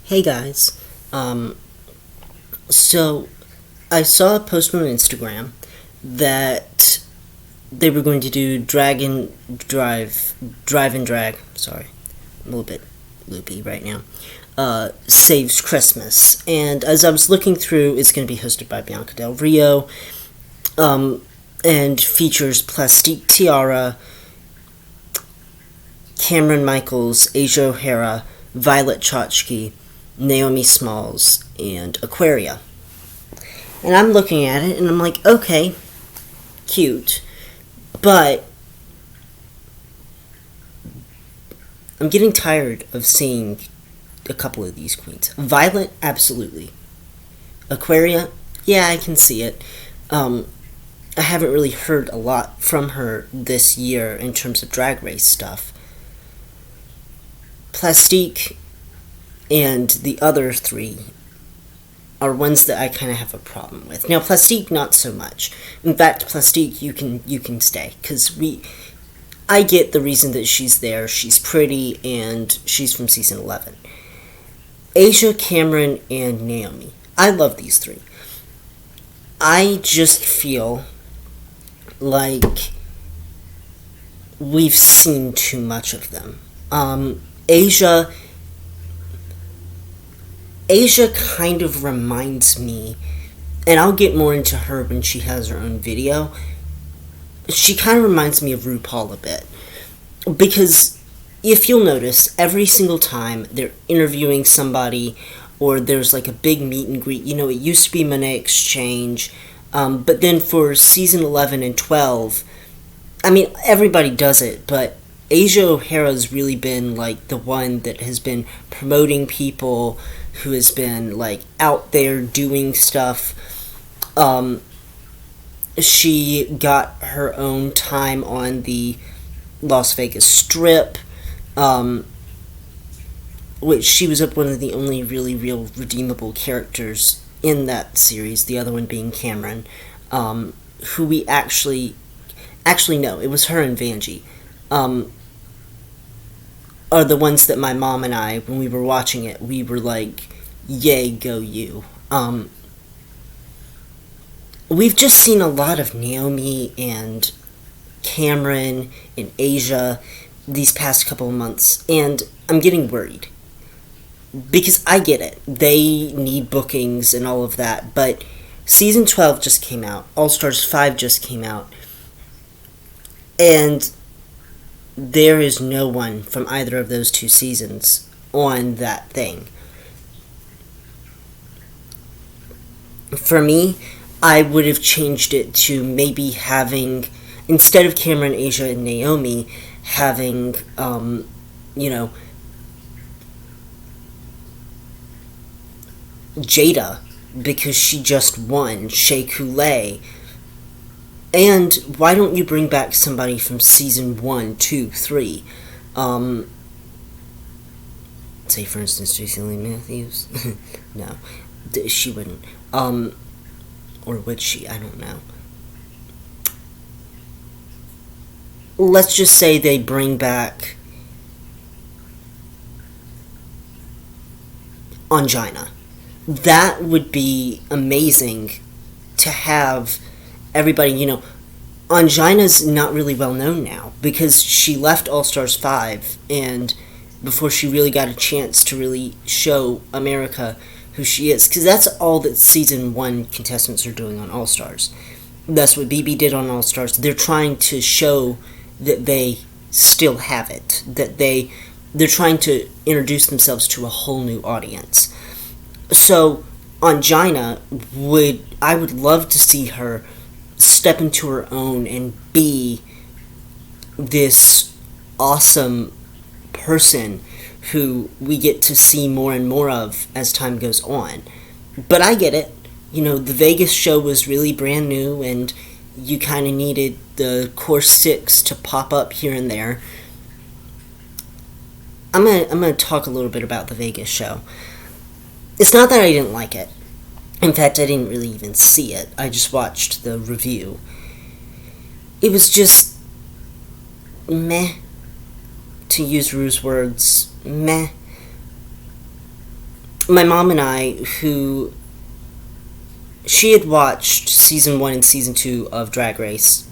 Hey guys, so I saw a post on Instagram that they were going to do drive and drag. Sorry, I'm a little bit loopy right now. Saves Christmas, and as I was looking through, it's going to be hosted by Bianca Del Rio, and features Plastique Tiara, Cameron Michaels, Asia O'Hara, Violet Chachki, Naomi Smalls, and Aquaria. And I'm looking at it and I'm like, okay, cute, but I'm getting tired of seeing a couple of these queens. Violet, absolutely. Aquaria, yeah, I can see it. I haven't really heard a lot from her this year in terms of Drag Race stuff. Plastique and the other three are ones that I kind of have a problem with. Now, Plastique, not so much. In fact, Plastique, you can stay, because I get the reason that she's there. She's pretty, and she's from season 11. Asia, Cameron, and Naomi. I love these three. I just feel like we've seen too much of them. Asia kind of reminds me, and I'll get more into her when she has her own video, she kind of reminds me of RuPaul a bit. Because if you'll notice, every single time they're interviewing somebody, or there's like a big meet and greet, it used to be Monét X Change, but then for season 11 and 12, everybody does it, but Asia O'Hara's really been like the one that has been promoting people, who has been like out there doing stuff. She got her own time on the Las Vegas Strip, which she was one of the only really real redeemable characters in that series, the other one being Cameron, who we actually no, it was her and Vanjie, are the ones that my mom and I, when we were watching it, we were like, yay, go you. We've just seen a lot of Naomi and Cameron and Asia these past couple of months, and I'm getting worried. Because I get it. They need bookings and all of that, but season 12 just came out. All Stars 5 just came out. And there is no one from either of those two seasons on that thing. For me, I would have changed it to maybe having, instead of Cameron, Asia, and Naomi, having, Jada, because she just won, Shea Coulee. And why don't you bring back somebody from season 1, 2, 3? Say, for instance, Tracy Lee Matthews? No, she wouldn't. Or would she? I don't know. Let's just say they bring back Ongina. That would be amazing to have everybody, Ongina's not really well known now because she left All Stars 5 and before she really got a chance to really show America who she is, because that's all that season 1 contestants are doing on All Stars. That's what BB did on All Stars. They're trying to show that they still have it, that they're trying to introduce themselves to a whole new audience. So Ongina I would love to see her step into her own and be this awesome person who we get to see more and more of as time goes on. But I get it. The Vegas show was really brand new and you kind of needed the core 6 to pop up here and there. I'm gonna talk a little bit about the Vegas show. It's not that I didn't like it. In fact, I didn't really even see it. I just watched the review. It was just meh, to use Rue's words, meh. my mom and I, who she had watched season 1 and season 2 of Drag Race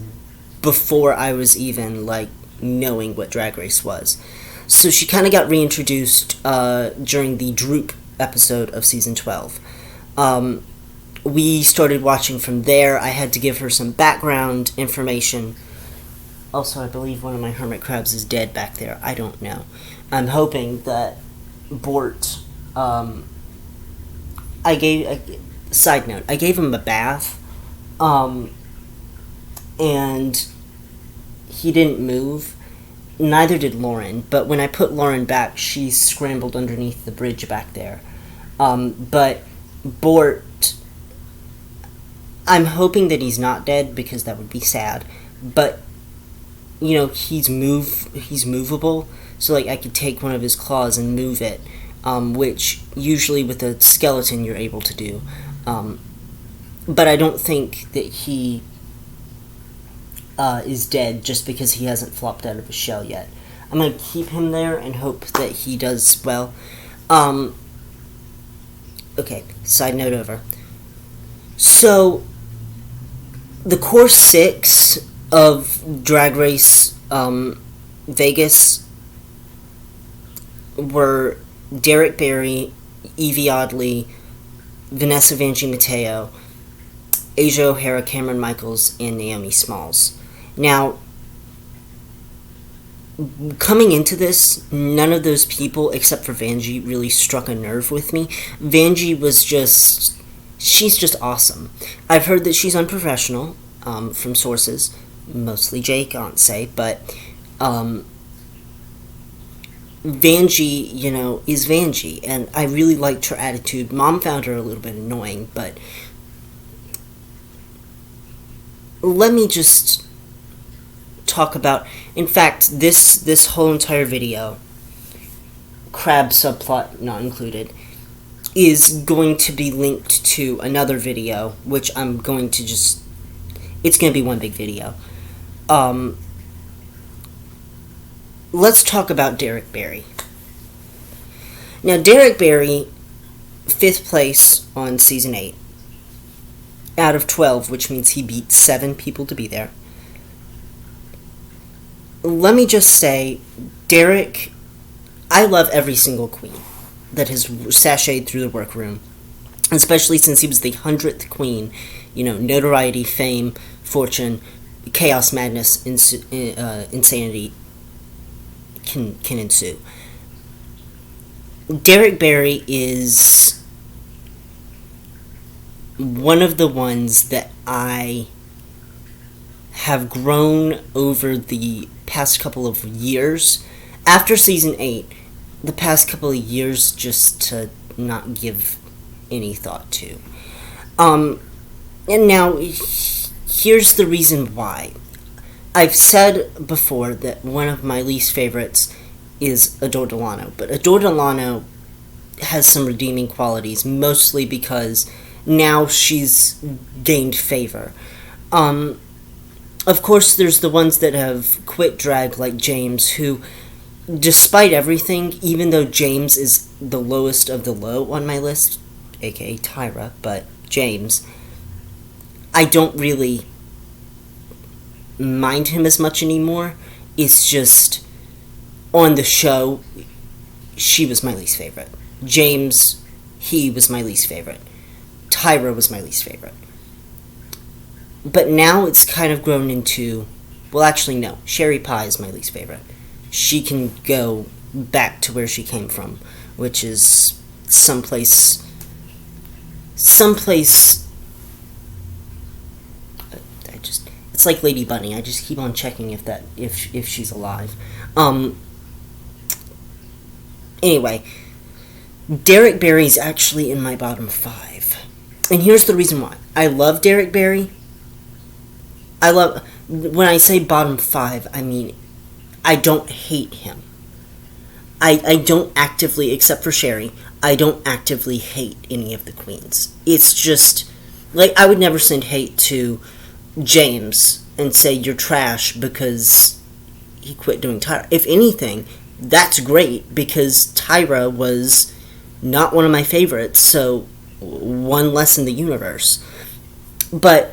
before I was even like knowing what Drag Race was. So she kind of got reintroduced during the Droop episode of season 12. We started watching from there. I had to give her some background information. Also, I believe one of my hermit crabs is dead back there. I don't know. I'm hoping that Bort... side note, I gave him a bath, and he didn't move. Neither did Lauren, but when I put Lauren back, she scrambled underneath the bridge back there. But Bort... I'm hoping that he's not dead, because that would be sad. But, you know, he's movable, so, like, I could take one of his claws and move it, which usually with a skeleton you're able to do. But I don't think that he is dead just because he hasn't flopped out of his shell yet. I'm going to keep him there and hope that he does well. Okay, side note over. So, the core 6 of Drag Race Vegas were Derrick Barry, Evie Oddly, Vanessa Vanjie Mateo, Asia O'Hara, Cameron Michaels, and Naomi Smalls. Now, coming into this, none of those people, except for Vanjie, really struck a nerve with me. Vanjie was just... she's just awesome. I've heard that she's unprofessional, from sources, mostly Jay, can't say, but Vanjie, you know, is Vanjie, and I really liked her attitude. Mom found her a little bit annoying, but let me just talk about, in fact, this whole entire video, crab subplot not included, is going to be linked to another video, which I'm going to just... it's going to be one big video. Let's talk about Derrick Barry. Now, Derrick Barry, 5th place on Season 8, out of 12, which means he beat 7 people to be there. Let me just say, Derrick, I love every single queen that has sashayed through the workroom, especially since he was the 100th queen. You know, notoriety, fame, fortune, chaos, madness, insanity can ensue. Derrick Barry is one of the ones that I have grown over the past couple of years. After Season 8, the past couple of years just to not give any thought to. And now, here's the reason why. I've said before that one of my least favorites is Adore Delano, but Adore Delano has some redeeming qualities, mostly because now she's gained favor. Of course, there's the ones that have quit drag, like James, who, despite everything, even though James is the lowest of the low on my list, aka Tyra, but James, I don't really mind him as much anymore. It's just, on the show, she was my least favorite. James, he was my least favorite. Tyra was my least favorite. But now it's kind of grown into... well, actually, no. Sherry Pie is my least favorite. She can go back to where she came from, which is someplace... it's like Lady Bunny. I just keep on checking if she's alive. Anyway, Derrick Barry's actually in my bottom 5. And here's the reason why. I love Derrick Barry. When I say bottom 5, I mean, I don't hate him. I don't actively, except for Sherry, I don't actively hate any of the queens. It's just, like, I would never send hate to James and say you're trash because he quit doing Tyra. If anything, that's great, because Tyra was not one of my favorites, so one less in the universe. But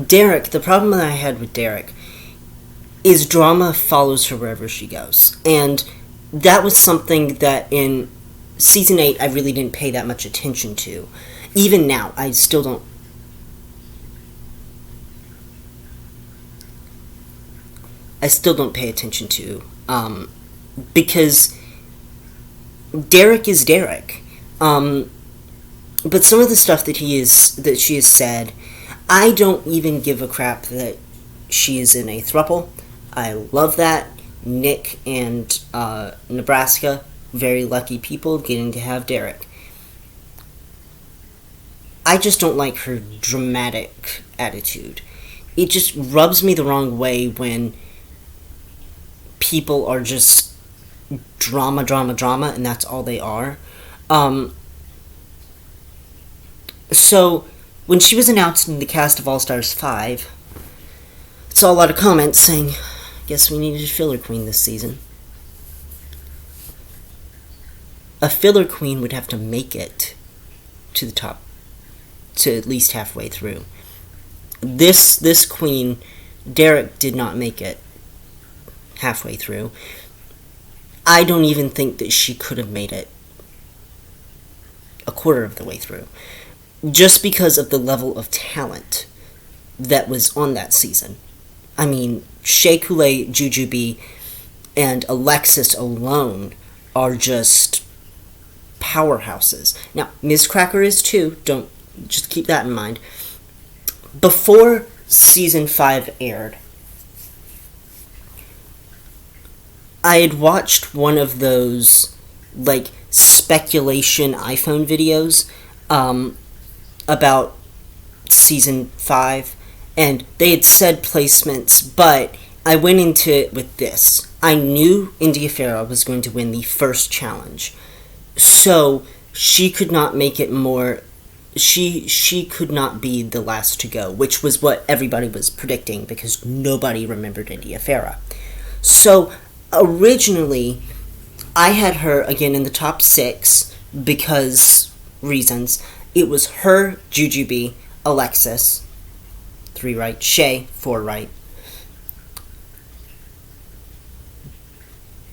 Derrick, the problem that I had with Derrick is drama follows her wherever she goes. And that was something that in Season 8 I really didn't pay that much attention to. Even now, I still don't. I still don't pay attention to. Because Derrick is Derrick. But some of the stuff that she has said, I don't even give a crap that she is in a throuple. I love that. Nick and Nebraska, very lucky people getting to have Derrick. I just don't like her dramatic attitude. It just rubs me the wrong way when people are just drama, and that's all they are. So, when she was announced in the cast of All-Stars 5, I saw a lot of comments saying, guess we needed a filler queen this season. A filler queen would have to make it to the top, to at least halfway through. This queen, Derrick, did not make it halfway through. I don't even think that she could have made it a quarter of the way through. Just because of the level of talent that was on that season. I mean, Shea Coulee, Jujubee, and Alexis alone are just powerhouses. Now, Ms. Cracker is too. Don't just keep that in mind. Before Season 5 aired, I had watched one of those, like, speculation iPhone videos, about Season 5, and they had said placements, but I went into it with this. I knew India Farah was going to win the first challenge, so she could not make it more. She could not be the last to go, which was what everybody was predicting because nobody remembered India Farah. So originally, I had her again in the top 6 because reasons. It was her, Jujubee, Alexis, 3 right, Shea, 4 right,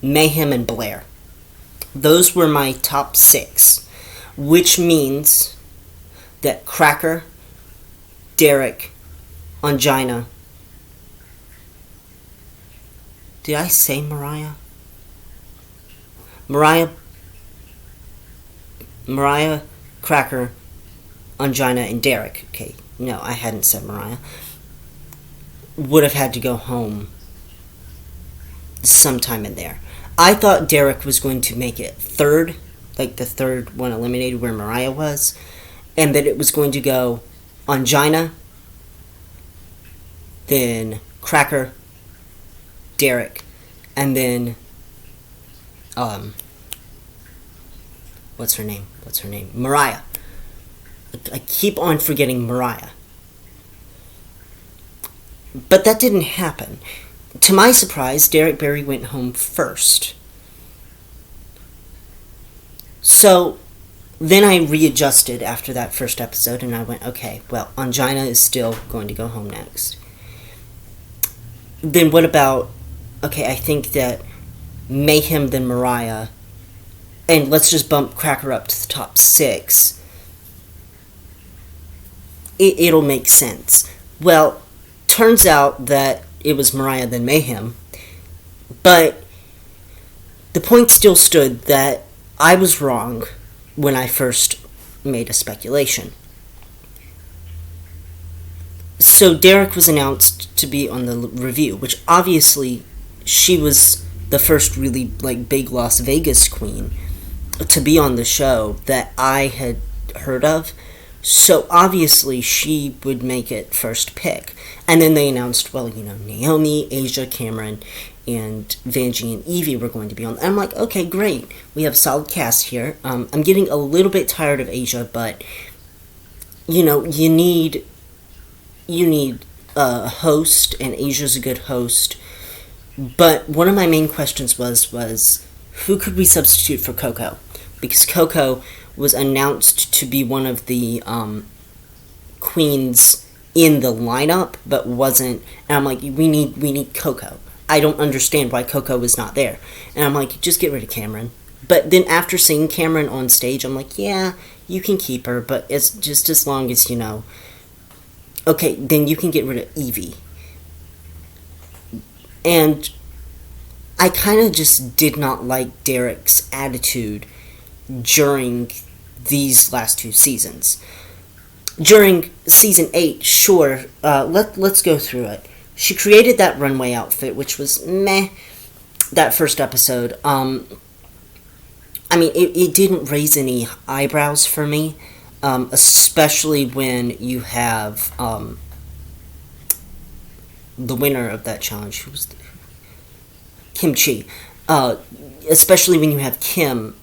Mayhem, and Blair. Those were my top 6, which means that Cracker, Derrick, Ongina. Did I say Mariah? Mariah, Cracker, Ongina, and Derrick. Okay, no, I hadn't said Mariah. Would have had to go home sometime in there. I thought Derrick was going to make it 3rd, like the 3rd one eliminated where Mariah was, and that it was going to go Ongina, then Cracker, Derrick, and then what's her name? Mariah. I keep on forgetting Mariah. But that didn't happen. To my surprise, Derrick Barry went home first. So then I readjusted after that first episode and I went, okay, well, Ongina is still going to go home next. Then what about, okay, I think that Mayhem, then Mariah, and let's just bump Cracker up to the top 6. It'll make sense. Well, turns out that it was Mariah, then Mayhem, but the point still stood that I was wrong when I first made a speculation. So Derrick was announced to be on the review, which obviously she was the first really big Las Vegas queen to be on the show that I had heard of. So obviously she would make it first pick. And then they announced, Naomi, Asia, Cameron, and Vanjie and Evie were going to be on. And I'm like, okay, great. We have a solid cast here. I'm getting a little bit tired of Asia, but, you need a host, and Asia's a good host. But one of my main questions was who could we substitute for Coco? because Coco was announced to be one of the queens in the lineup, but wasn't. And I'm like, we need Coco. I don't understand why Coco was not there. And I'm like, just get rid of Cameron. But then after seeing Cameron on stage, I'm like, yeah, you can keep her, but it's just as long as, okay, then you can get rid of Evie. And I kind of just did not like Derrick's attitude during these last 2 seasons. During season 8, sure, let's go through it. She created that runway outfit, which was meh, that first episode. It didn't raise any eyebrows for me, especially when you have the winner of that challenge, who was Kim Chi. Especially when you have Kim,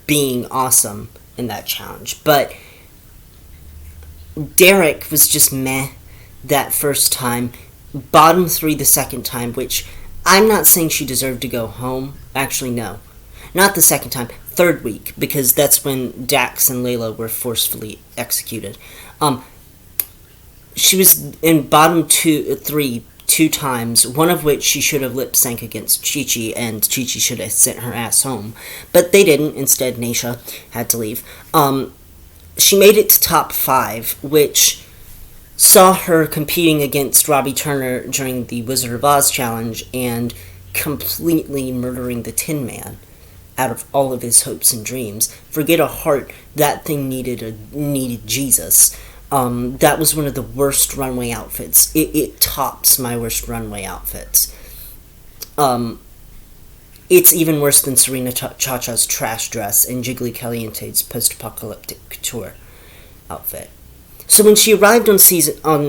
being awesome in that challenge. But Derrick was just meh that first time. Bottom 3 the second time, which I'm not saying she deserved to go home. Actually, no. Not the second time. 3rd week, because that's when Dax and Layla were forcefully executed. She was in bottom 3 2 times, one of which she should have lip-sync against Chi-Chi, and Chi-Chi should have sent her ass home. But they didn't. Instead, Naysha had to leave. She made it to top 5, which saw her competing against Robbie Turner during the Wizard of Oz challenge and completely murdering the Tin Man out of all of his hopes and dreams. Forget a heart, that thing needed Jesus. That was one of the worst runway outfits. It tops my worst runway outfits. It's even worse than Serena Chacha's trash dress and Jiggly Caliente's post-apocalyptic couture outfit. So when she arrived on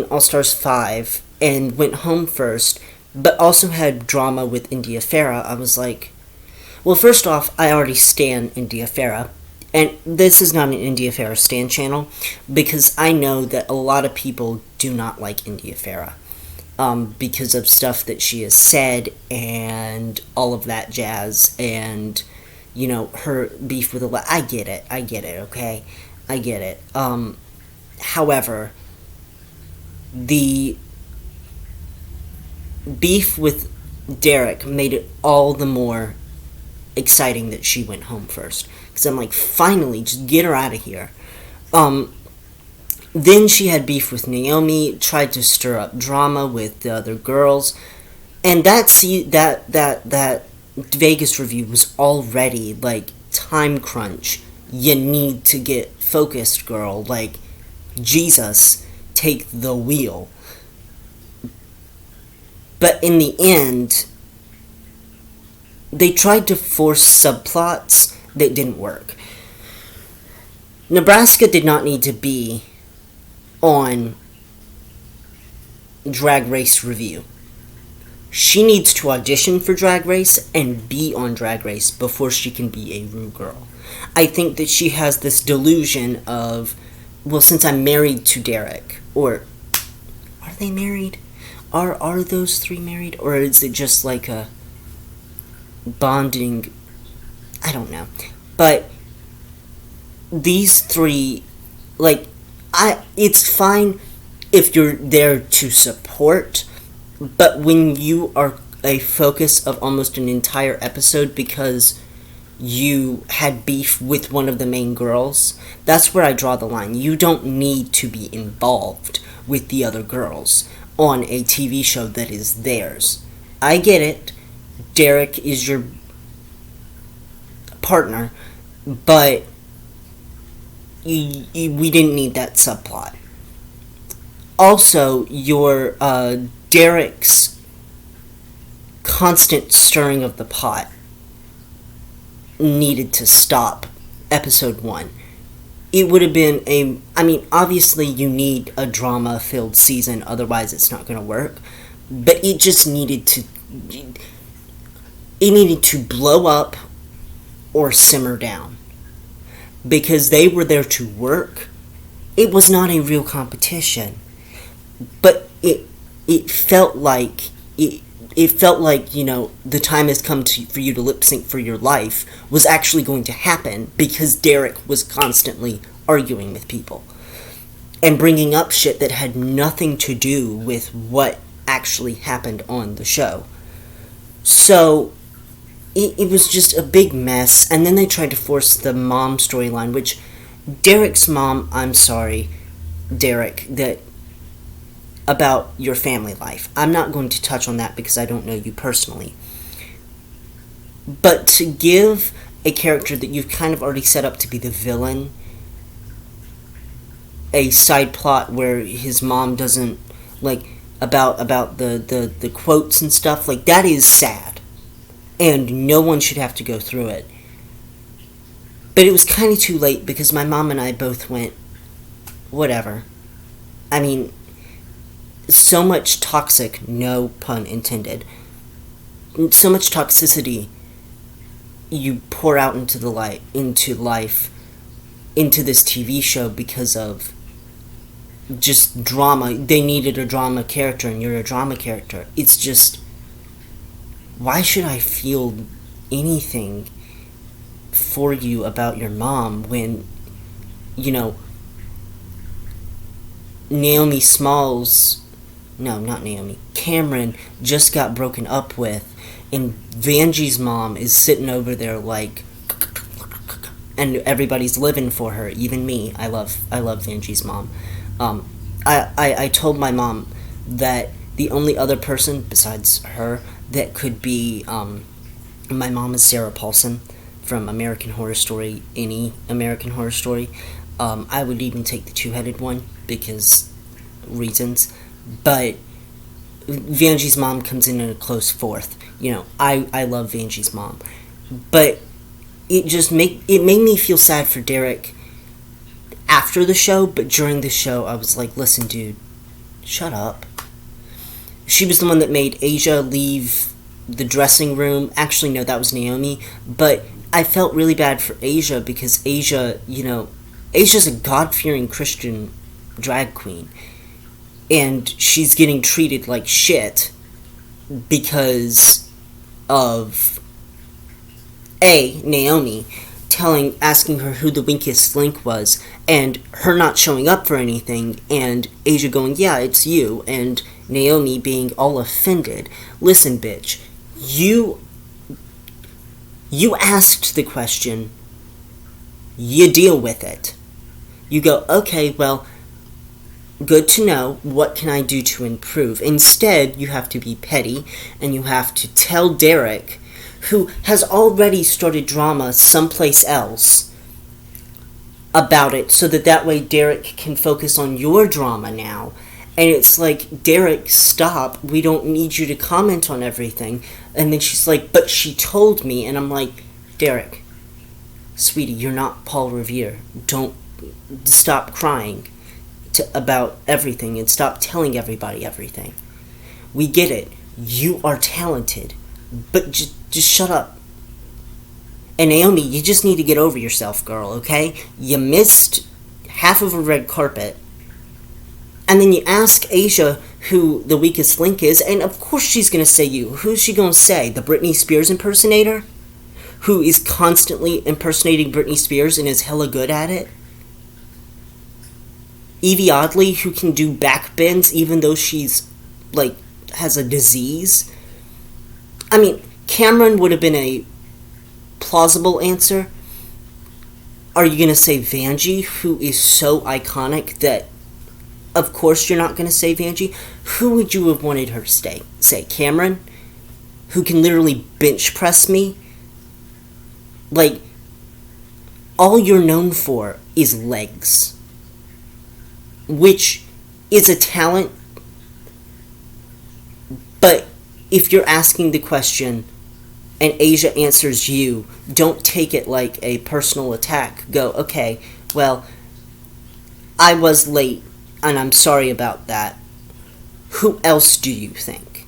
All Stars 5 and went home first, but also had drama with India Farah, I was like, well, first off, I already stan India Farah. And this is not an India Farah stan channel, because I know that a lot of people do not like India Farah. Because of stuff that she has said and all of that jazz, and her beef with I get it, okay, I get it. However, the beef with Derrick made it all the more exciting that she went home first, because I'm like, finally, just get her out of here. Then she had beef with Naomi, tried to stir up drama with the other girls, and that Vegas review was already time crunch. You need to get focused, girl. Jesus, take the wheel. But in the end, they tried to force subplots that didn't work. Nebraska did not need to be on Drag Race Review. She needs to audition for Drag Race and be on Drag Race before she can be a Ru girl. I think that she has this delusion of, well, since I'm married to Derrick, or are they married? Are those 3 married? Or is it just like a bonding? I don't know. But these 3, it's fine if you're there to support, but when you are a focus of almost an entire episode because you had beef with one of the main girls, that's where I draw the line. You don't need to be involved with the other girls on a TV show that is theirs. I get it. Derrick is your partner, but we didn't need that subplot. Also, your Derrick's constant stirring of the pot needed to stop episode 1. It would have been obviously you need a drama-filled season, otherwise it's not going to work, but it just needed to blow up or simmer down. Because they were there to work. It was not a real competition. But it felt like it felt like, the time has come for you to lip sync for your life was actually going to happen because Derrick was constantly arguing with people and bringing up shit that had nothing to do with what actually happened on the show. So it was just a big mess, and then they tried to force the mom storyline, which Derrick's mom, I'm sorry, Derrick, that about your family life. I'm not going to touch on that because I don't know you personally. But to give a character that you've kind of already set up to be the villain a side plot where his mom doesn't, like, about the quotes and stuff, like, that is sad. And no one should have to go through it. But it was kind of too late because my mom and I both went, whatever. I mean, so much toxic, no pun intended, so much toxicity you pour out into life, into this TV show because of just drama. They needed a drama character, and you're a drama character. It's just, why should I feel anything for you about your mom when, Naomi Smalls, no, not Naomi, Cameron just got broken up with, and Vanjie's mom is sitting over there like, and everybody's living for her, even me. I love Vanjie's mom. I told my mom that the only other person besides her that could be, my mom is Sarah Paulson from American Horror Story, any American Horror Story. I would even take the two-headed one because reasons, but Vanjie's mom comes in a close fourth. I love Vanjie's mom, but it made me feel sad for Derrick after the show, but during the show I was like, listen dude, shut up. She was the one that made Asia leave the dressing room. Actually, no, that was Naomi, but I felt really bad for Asia because Asia, Asia's a God-fearing Christian drag queen, and she's getting treated like shit because of Naomi asking her who the weakest link was, and her not showing up for anything, and Asia going, yeah, it's you, and Naomi being all offended. Listen, bitch, you asked the question, you deal with it. You go, okay, well, good to know, what can I do to improve? Instead, you have to be petty, and you have to tell Derrick, who has already started drama someplace else, about it, so that way Derrick can focus on your drama now. And it's like, Derrick, stop, we don't need you to comment on everything. And then she's like, but she told me, and I'm like, Derrick, sweetie, you're not Paul Revere. Don't stop crying about everything and stop telling everybody everything. We get it. You are talented, but just shut up. And Naomi, you just need to get over yourself, girl, okay? You missed half of a red carpet, and then you ask Asia who the weakest link is, and of course she's going to say you. Who's she going to say? The Britney Spears impersonator? Who is constantly impersonating Britney Spears and is hella good at it? Evie Oddly, who can do backbends even though she's, has a disease? I mean, Cameron would have been a plausible answer. Are you going to say Vanjie, who is so iconic that, of course, you're not going to say Vanjie? Who would you have wanted her to say? Cameron, who can literally bench press me? All you're known for is legs, which is a talent, but if you're asking the question and Asia answers you, don't take it like a personal attack. Go, okay, well, I was late, and I'm sorry about that. Who else do you think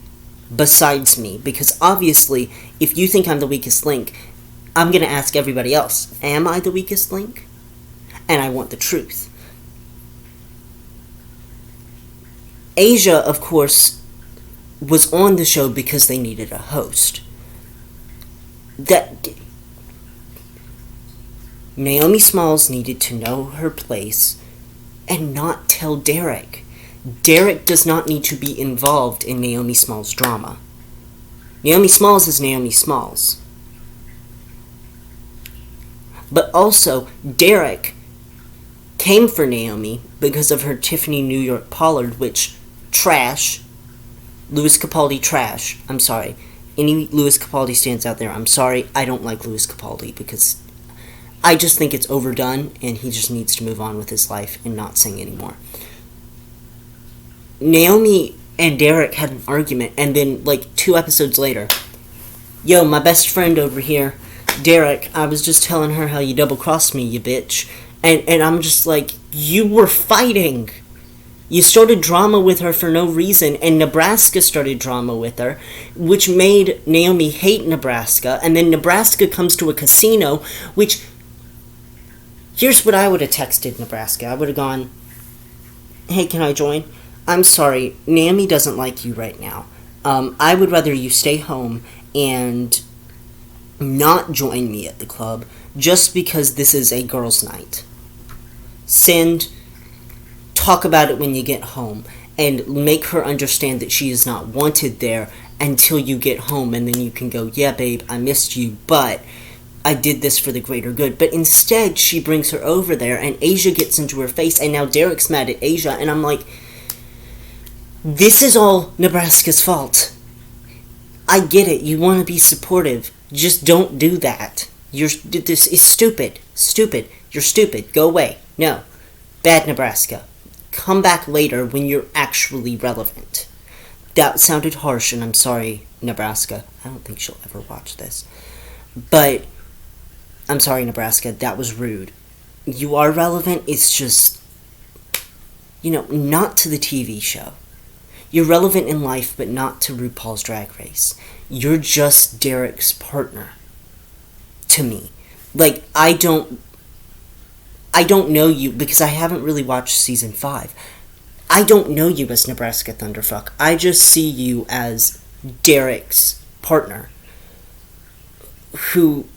besides me? Because obviously, if you think I'm the weakest link, I'm going to ask everybody else, am I the weakest link? And I want the truth. Asia, of course, was on the show because they needed a host. That Naomi Smalls needed to know her place and not tell Derrick. Derrick does not need to be involved in Naomi Smalls' drama. Naomi Smalls is Naomi Smalls. But also, Derrick came for Naomi because of her Tiffany New York Pollard, which, trash. Louis Capaldi, trash. I'm sorry. Any Louis Capaldi stands out there, I'm sorry. I don't like Louis Capaldi because I just think it's overdone and he just needs to move on with his life and not sing anymore. Naomi and Derrick had an argument, and then, 2 episodes later, yo, my best friend over here, Derrick, I was just telling her how you double-crossed me, you bitch. And I'm just like, you were fighting. You started drama with her for no reason, and Nebraska started drama with her, which made Naomi hate Nebraska, and then Nebraska comes to a casino, which, here's what I would have texted Nebraska. I would have gone, hey, can I join? I'm sorry, Naomi doesn't like you right now. I would rather you stay home and not join me at the club just because this is a girls' night. Talk about it when you get home and make her understand that she is not wanted there until you get home, and then you can go, yeah, babe, I missed you, but I did this for the greater good. But instead, she brings her over there, and Asia gets into her face, and now Derrick's mad at Asia, and I'm like, this is all Nebraska's fault. I get it. You want to be supportive. Just don't do that. This is stupid. Stupid. You're stupid. Go away. No. Bad Nebraska. Come back later when you're actually relevant. That sounded harsh, and I'm sorry, Nebraska. I don't think she'll ever watch this. But, I'm sorry, Nebraska. That was rude. You are relevant. It's just, not to the TV show. You're relevant in life, but not to RuPaul's Drag Race. You're just Derrick's partner. To me. I don't know you because I haven't really watched season 5. I don't know you as Nebraska Thunderfuck. I just see you as Derrick's partner, who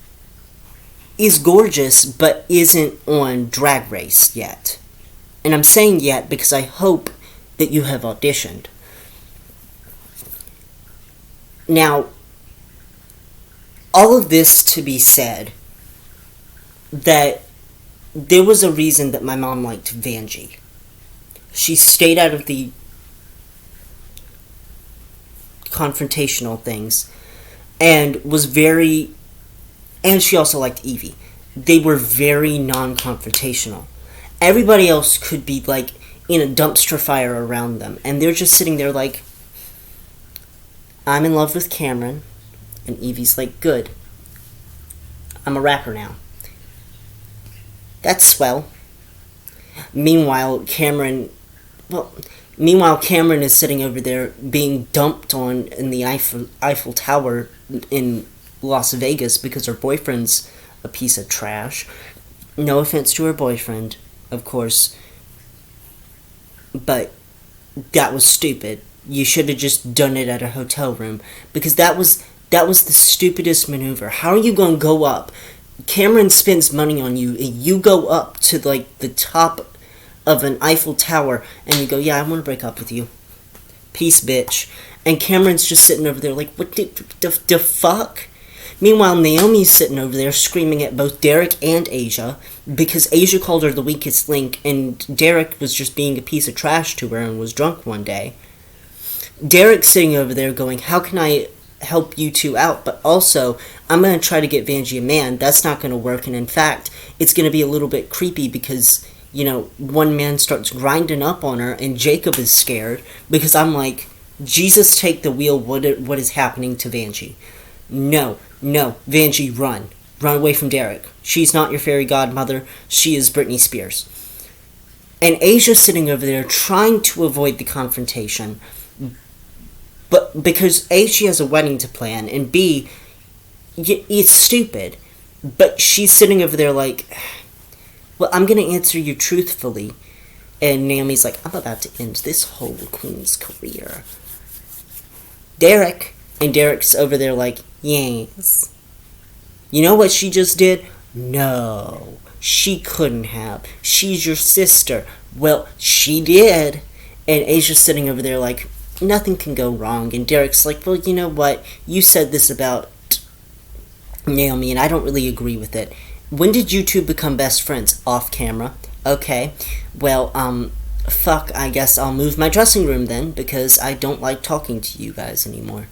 is gorgeous but isn't on Drag Race yet. And I'm saying yet because I hope that you have auditioned. Now, all of this to be said, that there was a reason that my mom liked Vanjie. She stayed out of the confrontational things and and she also liked Evie. They were very non-confrontational. Everybody else could be in a dumpster fire around them, and they're just sitting there I'm in love with Cameron, and Evie's good. I'm a rapper now. That's swell. Meanwhile, Cameron is sitting over there being dumped on in the Eiffel Tower in Las Vegas because her boyfriend's a piece of trash. No offense to her boyfriend, of course. But that was stupid. You should have just done it at a hotel room, because that was the stupidest maneuver. How are you going to go up? Cameron spends money on you, and you go up to the top of an Eiffel Tower, and you go, yeah, I want to break up with you. Peace, bitch. And Cameron's just sitting over there what the fuck? Meanwhile, Naomi's sitting over there screaming at both Derrick and Asia, because Asia called her the weakest link, and Derrick was just being a piece of trash to her and was drunk one day. Derrick's sitting over there going, how can I help you two out? But also, I'm going to try to get Vanjie a man. That's not going to work. And in fact, it's going to be a little bit creepy because, one man starts grinding up on her and Jacob is scared because I'm like, Jesus, take the wheel. What is happening to Vanjie? No, Vanjie, run. Run away from Derrick. She's not your fairy godmother. She is Britney Spears. And Asia's sitting over there trying to avoid the confrontation. But because A, she has a wedding to plan, and B, it's stupid. But she's sitting over there well, I'm going to answer you truthfully. And Naomi's like, I'm about to end this whole queen's career. Derrick. And Derrick's over there like, yes. You know what she just did? No, she couldn't have. She's your sister. Well, she did. And Asia's sitting over there like, nothing can go wrong. And Derrick's like, well, you know what? You said this about Naomi, and I don't really agree with it. When did you two become best friends? Off camera. Okay. Well, fuck, I guess I'll move my dressing room then, because I don't like talking to you guys anymore.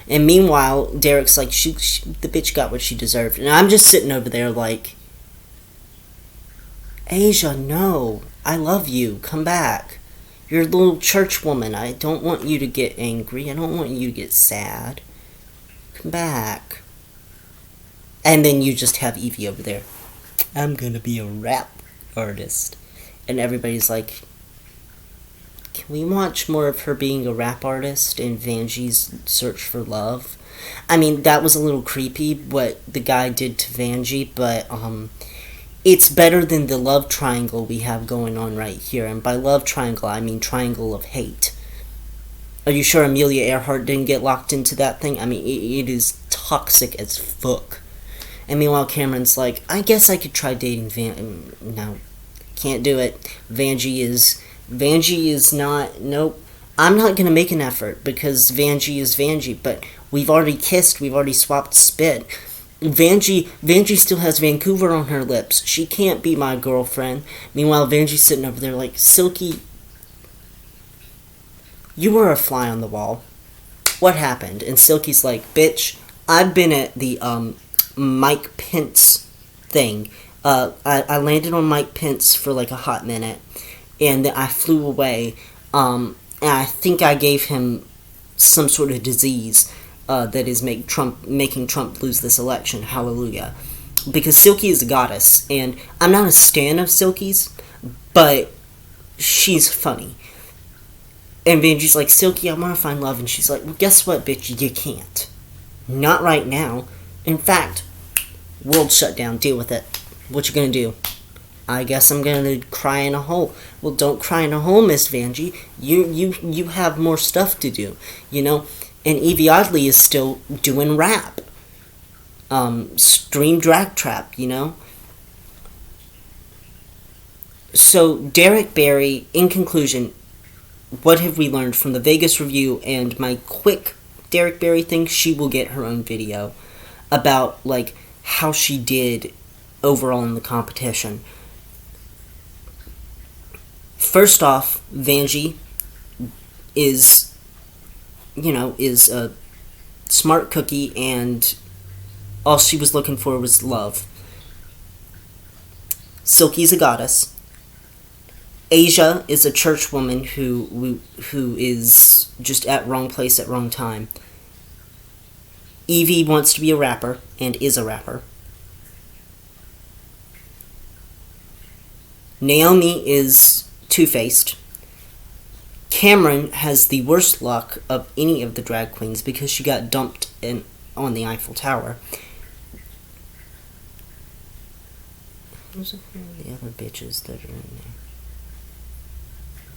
And meanwhile, Derrick's like, the bitch got what she deserved. And I'm just sitting over there like, Asia, no. I love you. Come back. You're a little church woman. I don't want you to get angry. I don't want you to get sad. Come back. And then you just have Evie over there. I'm gonna be a rap artist. And everybody's like, can we watch more of her being a rap artist in Vanjie's search for love? I mean, that was a little creepy, what the guy did to Vanjie, but, it's better than the love triangle we have going on right here. And by love triangle, I mean triangle of hate. Are you sure Amelia Earhart didn't get locked into that thing? I mean, it is toxic as fuck. And meanwhile, Cameron's like, I guess I could try dating no, can't do it. Vanjie is not, nope. I'm not going to make an effort because Vanjie is Vanjie, but we've already kissed, we've already swapped spit. Vanjie still has Vancouver on her lips. She can't be my girlfriend. Meanwhile, Vanjie's sitting over there like, Silky, you were a fly on the wall. What happened? And Silky's like, bitch, I've been at the, Mike Pence thing. I landed on Mike Pence for like a hot minute, and then I flew away, and I think I gave him some sort of disease that is making Trump lose this election. Hallelujah. Because Silky is a goddess, and I'm not a stan of Silky's, but she's funny. And Vanjie's like, Silky, I want to find love, and she's like, well, guess what, bitch, you can't. Not right now. In fact, world shut down, deal with it. What you gonna do? I guess I'm gonna cry in a hole. Well, don't cry in a hole, Miss Vanjie. You have more stuff to do, you know? And Evie Oddly is still doing rap. Stream drag trap, you know? So, Derrick Barry, in conclusion, what have we learned from the Vegas review and my quick Derrick Barry thing? She will get her own video about, like, how she did overall in the competition. First off, Vanjie is a smart cookie, and all she was looking for was love. Silky's a goddess. Asia is a church woman who is just at wrong place at wrong time. Evie wants to be a rapper, and is a rapper. Naomi is two-faced. Cameron has the worst luck of any of the drag queens because she got dumped on the Eiffel Tower. Who's the other bitches that are in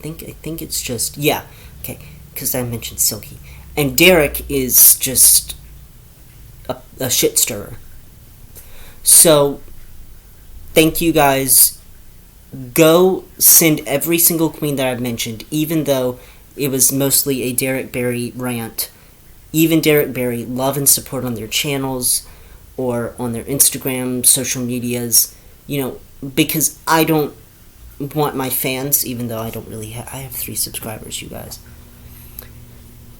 there? I think it's just, yeah, okay, because I mentioned Silky. And Derrick is just a shit stirrer. So, thank you guys. Go send every single queen that I've mentioned, even though it was mostly a Derrick Barry rant. Even Derrick Barry, love and support on their channels or on their Instagram, social medias, you know, because I don't want my fans, even though I don't really I have 3 subscribers, you guys.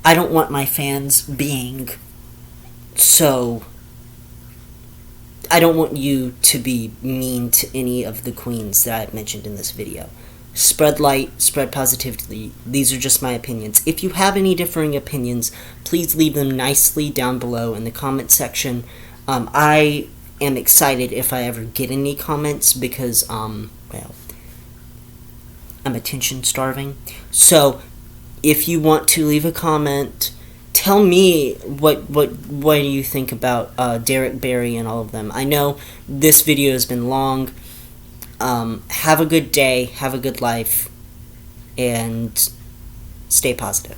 I don't want my fans being so... I don't want you to be mean to any of the queens that I've mentioned in this video. Spread light, spread positivity. These are just my opinions. If you have any differing opinions, please leave them nicely down below in the comment section. I am excited if I ever get any comments because, well, I'm attention starving. So, if you want to leave a comment, tell me what do you think about Derrick Barry and all of them. I know this video has been long. Have a good day, have a good life, and stay positive.